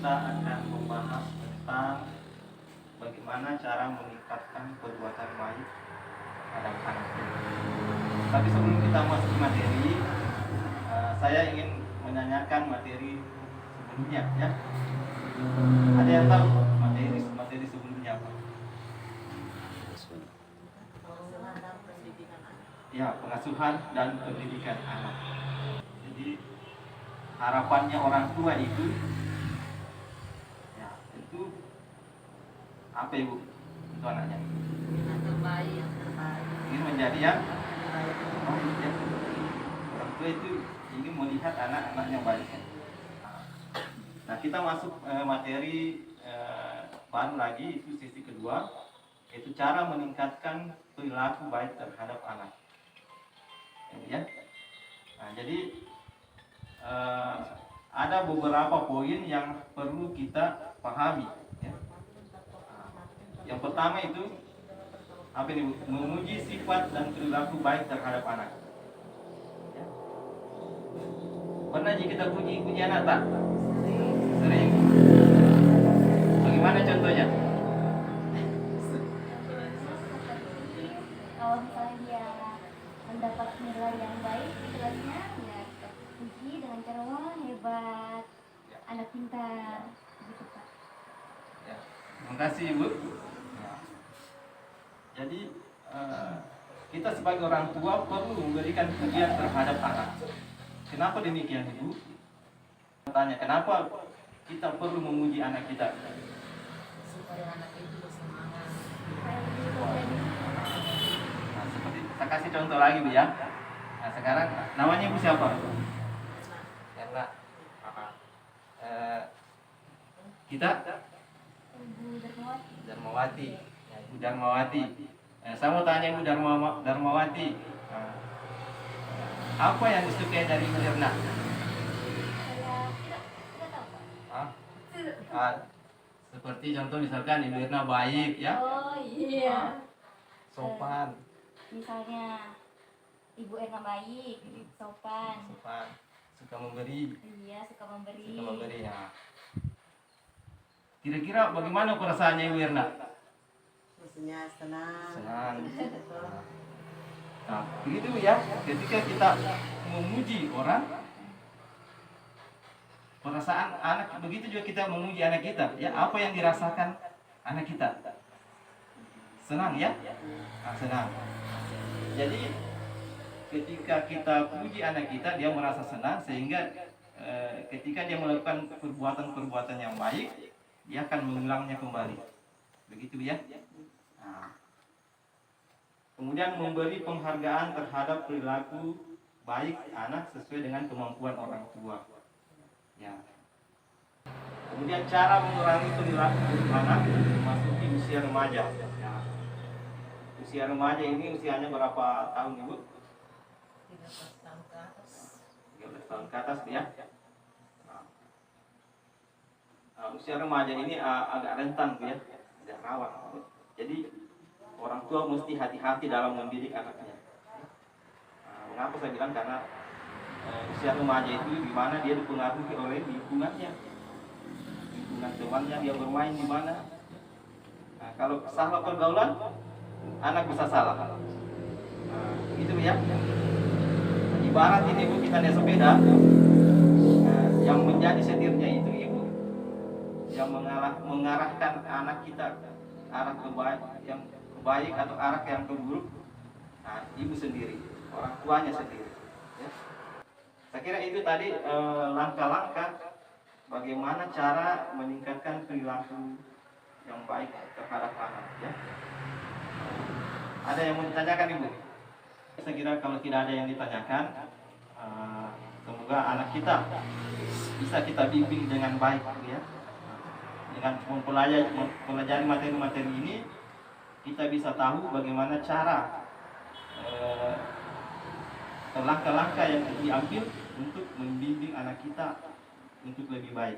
kita akan membahas tentang bagaimana cara meningkatkan perbuatan baik terhadap anak. Tapi sebelum kita masuk ke materi, saya ingin menanyakan materi sebelumnya, ya. Ada yang tahu materi sebelumnya apa? Ya, pengasuhan dan pendidikan anak. Jadi harapannya orang tua itu, ya, itu apa, Ibu, untuk anaknya? Yang terbaik. Ingin menjadi yang baik, ya. Orang tua itu ingin melihat anak-anaknya baik. Nah, kita masuk materi baru lagi, itu sesi kedua, yaitu cara meningkatkan perilaku baik terhadap anak. Ya. Nah, jadi ada beberapa poin yang perlu kita pahami, ya. Yang pertama itu apa ini? Memuji sifat dan perilaku baik terhadap anak. Ya. Pernah kita puji anak tak? Sering. Bagaimana contohnya? Kalau misalnya dia mendapat nilai yang baik di kelasnya, ya kita puji dengan cara wah hebat, anak pintar, gitu Pak. Ya. Terima kasih, Ibu. Ya. Jadi kita sebagai orang tua perlu memberikan pujian terhadap anak. Kenapa demikian, Ibu? Tanya, kenapa kita perlu memuji anak kita? Supaya anak itu bersemangat. Nah, seperti saya kasih contoh lagi, Bu, ya. Nah, sekarang namanya Ibu siapa? Erna. Kita Ibu Darmawati. Darmawati. Ya, Ibu Darmawati. Saya mau tanya Ibu Darmawati. Apa yang disukai dari Ibu Erna? Saya tidak tahu Pak. Seperti contoh misalkan Ibu Erna baik, ya. Oh iya. Sopan. Misalnya Ibu Erna baik, sopan. Suka memberi. Iya, suka memberi. Ya. Kira-kira bagaimana perasaannya Ibu Erna? Maksudnya senang. Nah, begitu ya. Ketika kita memuji orang, perasaan anak, begitu juga kita memuji anak kita. Ya, apa yang dirasakan anak kita? Senang, ya? Nah, senang. Jadi ketika kita puji anak kita, dia merasa senang, sehingga ketika dia melakukan perbuatan-perbuatan yang baik, dia akan mengulangnya kembali. Begitu, ya. Nah, kemudian memberi penghargaan terhadap perilaku baik anak sesuai dengan kemampuan orang tua. Ya. Kemudian cara mengurangi perilaku buruk anak memasuki usia remaja. Ya. Usia remaja ini usianya berapa tahun, Ibu? 13 tahun ke atas. 13 tahun ke atas, ya. Usia remaja ini agak rentan, ya, agak rawan. Jadi orang tua mesti hati-hati dalam mendidik anaknya. Mengapa saya bilang? Karena usia remaja itu di mana dia dipengaruhi oleh lingkungannya, lingkungan temannya, dia bermain di mana. Nah, kalau salah pergaulan, anak bisa salah. Gitu, ya. Ibarat ini, Bu, kita naik sepeda, yang menjadi setirnya itu Ibu, yang mengarahkan anak kita arah yang baik atau arah yang buruk. Nah, Ibu sendiri, orang tuanya sendiri, ya. Saya kira itu tadi langkah-langkah bagaimana cara meningkatkan perilaku yang baik terhadap anak, ya. Ada yang mau ditanyakan, Ibu? Saya kira kalau tidak ada yang ditanyakan, semoga anak kita bisa kita bimbing dengan baik, ya. Dengan mempelajari materi-materi ini, kita bisa tahu bagaimana cara langkah-langkah yang diambil untuk membimbing anak kita untuk lebih baik.